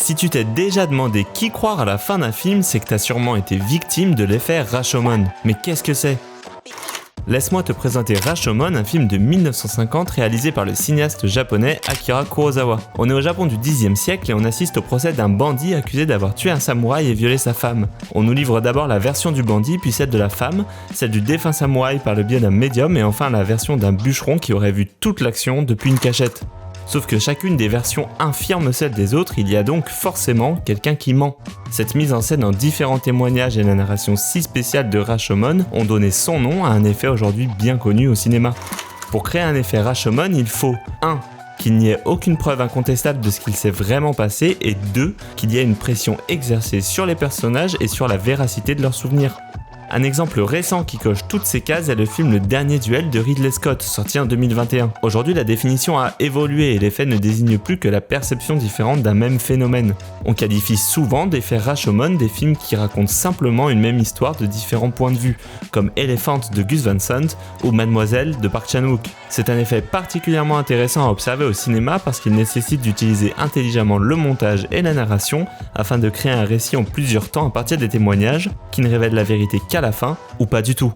Si tu t'es déjà demandé qui croire à la fin d'un film, c'est que t'as sûrement été victime de l'effet Rashomon. Mais qu'est-ce que c'est ? Laisse-moi te présenter Rashomon, un film de 1950 réalisé par le cinéaste japonais Akira Kurosawa. On est au Japon du Xe siècle et on assiste au procès d'un bandit accusé d'avoir tué un samouraï et violé sa femme. On nous livre d'abord la version du bandit, puis celle de la femme, celle du défunt samouraï par le biais d'un médium et enfin la version d'un bûcheron qui aurait vu toute l'action depuis une cachette. Sauf que chacune des versions infirme celle des autres, il y a donc forcément quelqu'un qui ment. Cette mise en scène en différents témoignages et la narration si spéciale de Rashomon ont donné son nom à un effet aujourd'hui bien connu au cinéma. Pour créer un effet Rashomon, il faut 1. Qu'il n'y ait aucune preuve incontestable de ce qu'il s'est vraiment passé et 2. Qu'il y ait une pression exercée sur les personnages et sur la véracité de leurs souvenirs. Un exemple récent qui coche toutes ces cases est le film Le Dernier Duel de Ridley Scott, sorti en 2021. Aujourd'hui, la définition a évolué et les faits ne désignent plus que la perception différente d'un même phénomène. On qualifie souvent d'effet Rashomon des films qui racontent simplement une même histoire de différents points de vue, comme Elephant de Gus Van Sant ou Mademoiselle de Park Chan-wook. C'est un effet particulièrement intéressant à observer au cinéma parce qu'il nécessite d'utiliser intelligemment le montage et la narration afin de créer un récit en plusieurs temps à partir des témoignages qui ne révèlent la vérité qu'à la fin ou pas du tout.